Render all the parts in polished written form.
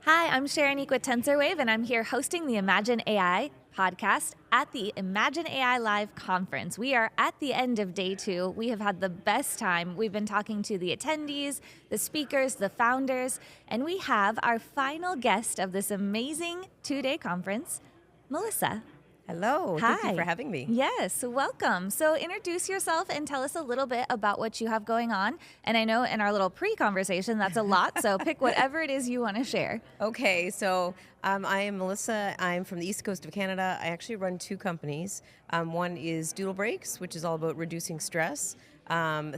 Hi, I'm Chêrénique with TensorWave, and I'm here hosting the Imagine AI podcast at the Imagine AI Live conference. We are at the end of day 2. We have had the best time. We've been talking to the attendees, the speakers, the founders, and we have our final guest of this amazing 2-day conference, Melissa. Hello. Hi. Thank you for having me. Yes, welcome. So introduce yourself and tell us a little bit about what you have going on. And I know in our little pre-conversation, that's a lot. So pick whatever it is you want to share. Okay, so I am Melissa. I'm from the East Coast of Canada. I actually run 2 companies. One is Doodle Breaks, which is all about reducing stress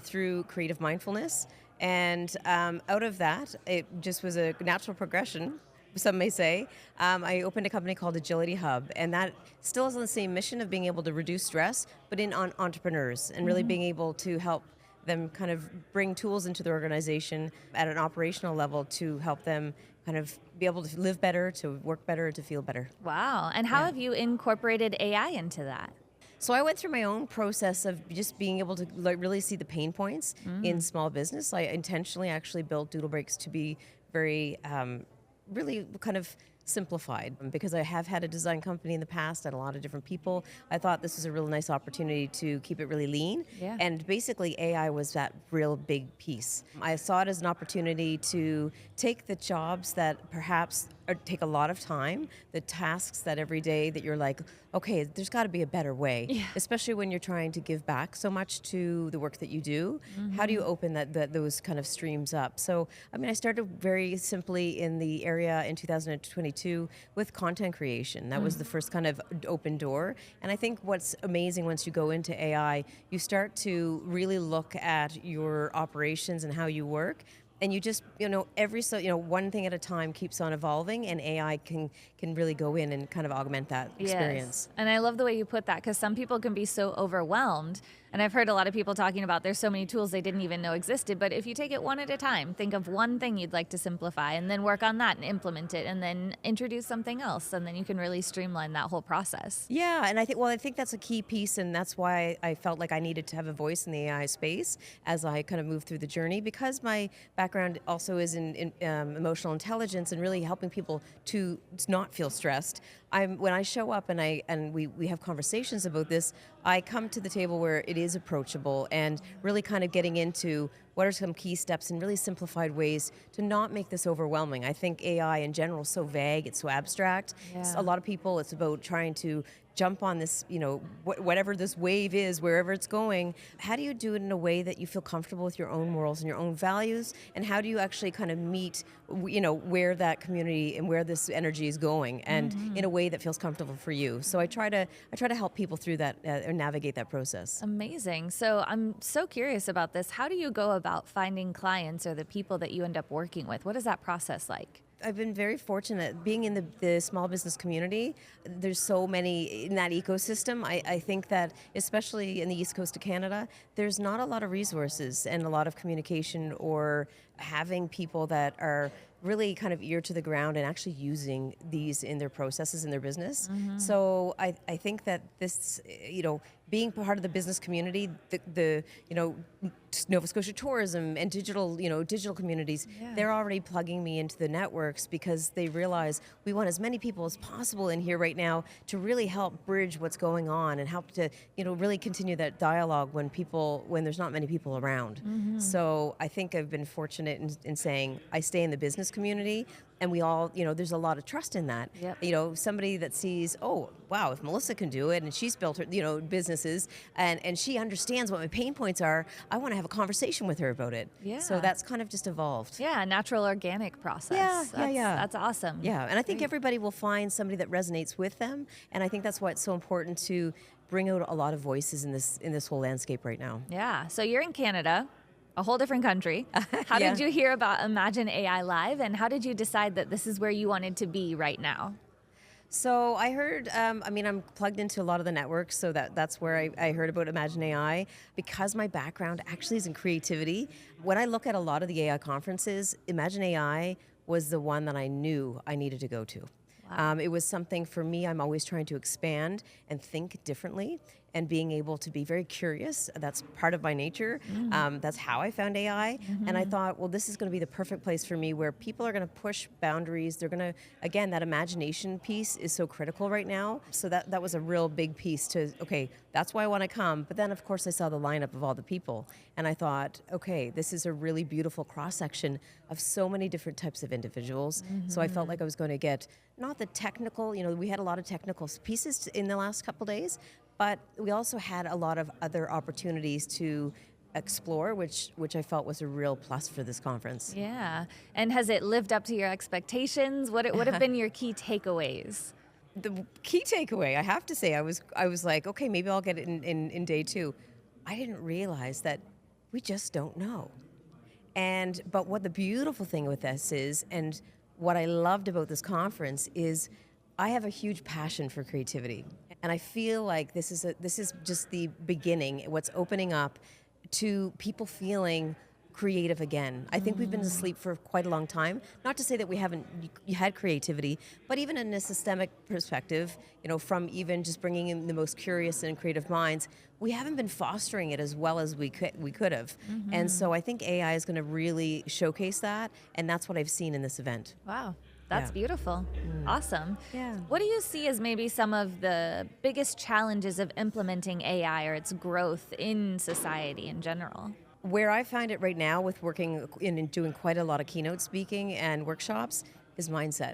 through creative mindfulness. And out of that, it just was a natural progression, some may say. I opened a company called Aigility Hub, and that still is on the same mission of being able to reduce stress, but on entrepreneurs and really being able to help them kind of bring tools into their organization at an operational level to help them kind of be able to live better, to work better, to feel better. Wow. And how have you incorporated AI into that? So I went through my own process of just being able to really see the pain points in small business. I intentionally actually built Doodle Breaks to be very really kind of simplified because I have had a design company in the past and a lot of different people. I thought this was a real nice opportunity to keep it really lean. Yeah. And basically AI was that real big piece. I saw it as an opportunity to take the jobs that perhaps take a lot of time, the tasks that every day that you're like, okay, there's got to be a better way, especially when you're trying to give back so much to the work that you do. How do you open those kind of streams up? So, I mean, I started very simply in the area in 2022 with content creation. That was the first kind of open door. And I think what's amazing once you go into AI, you start to really look at your operations and how you work. And you just, one thing at a time keeps on evolving, and AI can really go in and kind of augment that experience. Yes. And I love the way you put that, because some people can be so overwhelmed. And I've heard a lot of people talking about there's so many tools they didn't even know existed. But if you take it one at a time, think of one thing you'd like to simplify and then work on that and implement it and then introduce something else. And then you can really streamline that whole process. Yeah, and I think that's a key piece, and that's why I felt like I needed to have a voice in the AI space as I kind of moved through the journey, because my background also is in emotional intelligence and really helping people to not feel stressed. When I show up and we have conversations about this, I come to the table where it is approachable and really kind of getting into what are some key steps and really simplified ways to not make this overwhelming. I think AI in general is so vague, it's so abstract. Yeah. A lot of people, it's about trying to jump on this, whatever this wave is, wherever it's going. How do you do it in a way that you feel comfortable with your own morals and your own values? And how do you actually kind of meet, where that community and where this energy is going, and in a way that feels comfortable for you? So I try to help people through that or navigate that process. Amazing. So I'm so curious about this. How do you go about finding clients or the people that you end up working with? What is that process like? I've been very fortunate being in the small business community. There's so many in that ecosystem. I think that especially in the East Coast of Canada, there's not a lot of resources and a lot of communication or having people that are really kind of ear to the ground and actually using these in their processes in their business. So I think that this, being part of the business community, the Nova Scotia tourism and digital communities, they're already plugging me into the networks because they realize we want as many people as possible in here right now to really help bridge what's going on and help to, really continue that dialogue when there's not many people around. So I think I've been fortunate in saying I stay in the business community, and we all, there's a lot of trust in that. Yep. Somebody that sees, oh, wow, if Melissa can do it and she's built her, businesses and she understands what my pain points are, I want to have a conversation with her about it. Yeah. So that's kind of just evolved. Yeah, natural organic process. Yeah. That's awesome. Yeah, and I think Great. everybody will find somebody that resonates with them, and I think that's why it's so important to bring out a lot of voices in this whole landscape right now. Yeah. So you're in Canada, a whole different country. How did you hear about Imagine AI Live, and how did you decide that this is where you wanted to be right now? So I heard, I'm plugged into a lot of the networks, so that's where I heard about Imagine AI. Because my background actually is in creativity, when I look at a lot of the AI conferences, Imagine AI was the one that I knew I needed to go to. Wow. It was something for me, I'm always trying to expand and think differently. and being able to be very curious. That's part of my nature. That's how I found AI. And I thought, well, this is going to be the perfect place for me where people are going to push boundaries. They're going to, again, that imagination piece is so critical right now. So that was a real big piece to, okay, that's why I want to come. But then, of course, I saw the lineup of all the people. And I thought, okay, this is a really beautiful cross-section of so many different types of individuals. So I felt like I was going to get not the technical, we had a lot of technical pieces in the last couple days, but we also had a lot of other opportunities to explore, which I felt was a real plus for this conference. Yeah. And has it lived up to your expectations? What have been your key takeaways? The key takeaway, I have to say, I was like, okay, maybe I'll get it in day 2. I didn't realize that we just don't know. But what the beautiful thing with this is, and what I loved about this conference is, I have a huge passion for creativity, and I feel like this is just the beginning. What's opening up to people feeling creative again. I think we've been asleep for quite a long time. Not to say that we haven't had creativity, but even in a systemic perspective, from even just bringing in the most curious and creative minds, we haven't been fostering it as well as we could have. And so I think AI is going to really showcase that, and that's what I've seen in this event. Wow. That's beautiful. Awesome. Yeah. What do you see as maybe some of the biggest challenges of implementing AI or its growth in society in general? Where I find it right now with working in and doing quite a lot of keynote speaking and workshops is mindset.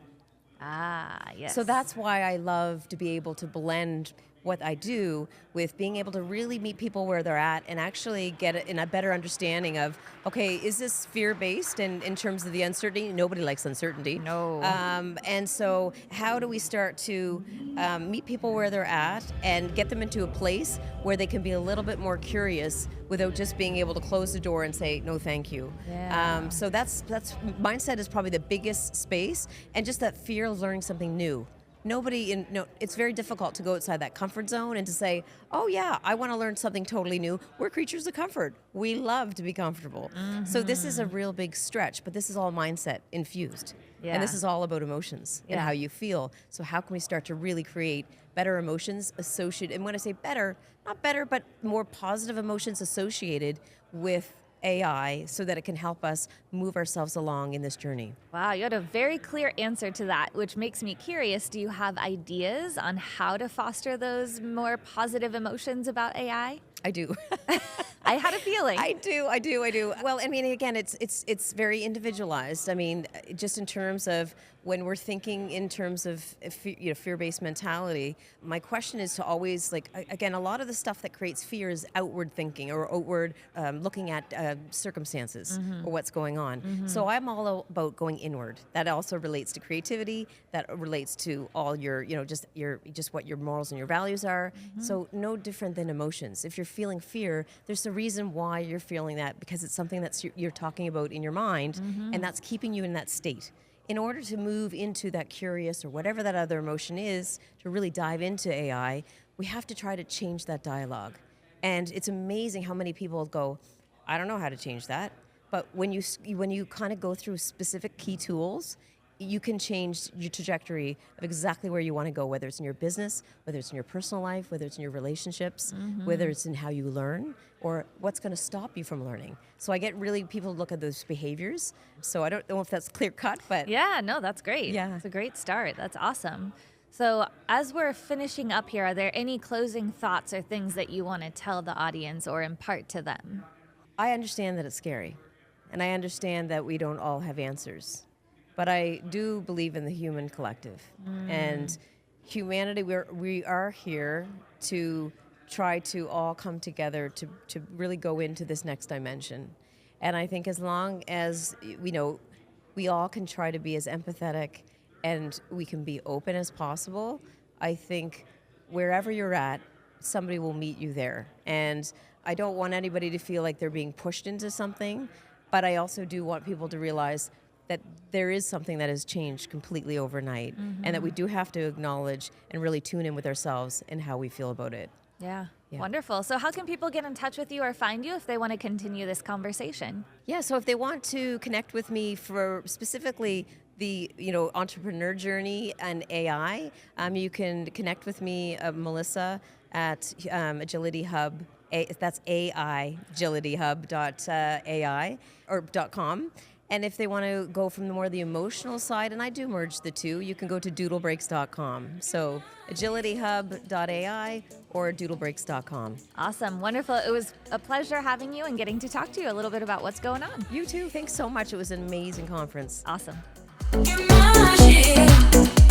Ah, yes. So that's why I love to be able to blend what I do with being able to really meet people where they're at and actually get a better understanding of, okay, is this fear-based in terms of the uncertainty? Nobody likes uncertainty. No. And so how do we start to meet people where they're at and get them into a place where they can be a little bit more curious without just being able to close the door and say, no, thank you. Yeah. So that's mindset is probably the biggest space, and just that fear of learning something new. It's very difficult to go outside that comfort zone and to say, oh yeah, I want to learn something totally new. We're creatures of comfort. We love to be comfortable. So this is a real big stretch, but this is all mindset infused. Yeah. And this is all about emotions and how you feel. So how can we start to really create better emotions associated, and when I say better, not better, but more positive emotions associated with AI so that it can help us move ourselves along in this journey. Wow, you had a very clear answer to that, which makes me curious. Do you have ideas on how to foster those more positive emotions about AI? I do. I had a feeling. I do. Well, I mean, again, it's very individualized. I mean, just in terms of when we're thinking in terms of fear-based mentality, my question is to always, again, a lot of the stuff that creates fear is outward thinking or outward looking at circumstances or what's going on. So I'm all about going inward. That also relates to creativity. That relates to all your, just what your morals and your values are. So no different than emotions. If you're feeling fear, there's a reason why you're feeling that, because it's something that's you're talking about in your mind, and that's keeping you in that state. In order to move into that curious or whatever that other emotion is, to really dive into AI, we have to try to change that dialogue. And it's amazing how many people go, I don't know how to change that. But when you kind of go through specific key tools, you can change your trajectory of exactly where you want to go, whether it's in your business, whether it's in your personal life, whether it's in your relationships, whether it's in how you learn, or what's going to stop you from learning. So I get really people to look at those behaviors. So I don't know if that's clear cut, but... Yeah, no, that's great. Yeah. It's a great start. That's awesome. So as we're finishing up here, are there any closing thoughts or things that you want to tell the audience or impart to them? I understand that it's scary, and I understand that we don't all have answers. But I do believe in the human collective. And humanity, we are here to try to all come together to really go into this next dimension. And I think as long as we all can try to be as empathetic and we can be open as possible, I think wherever you're at, somebody will meet you there. And I don't want anybody to feel like they're being pushed into something, but I also do want people to realize that there is something that has changed completely overnight, and that we do have to acknowledge and really tune in with ourselves and how we feel about it. Yeah. Wonderful. So how can people get in touch with you or find you if they want to continue this conversation? Yeah, so if they want to connect with me for specifically the entrepreneur journey and AI, you can connect with me, Melissa, at Aigility Hub. That's Aigilityhub.ai or .com. And if they want to go from the emotional side, and I do merge the two, you can go to doodlebreaks.com. So agilityhub.ai or doodlebreaks.com. Awesome. Wonderful. It was a pleasure having you and getting to talk to you a little bit about what's going on. You too. Thanks so much. It was an amazing conference. Awesome. In my head.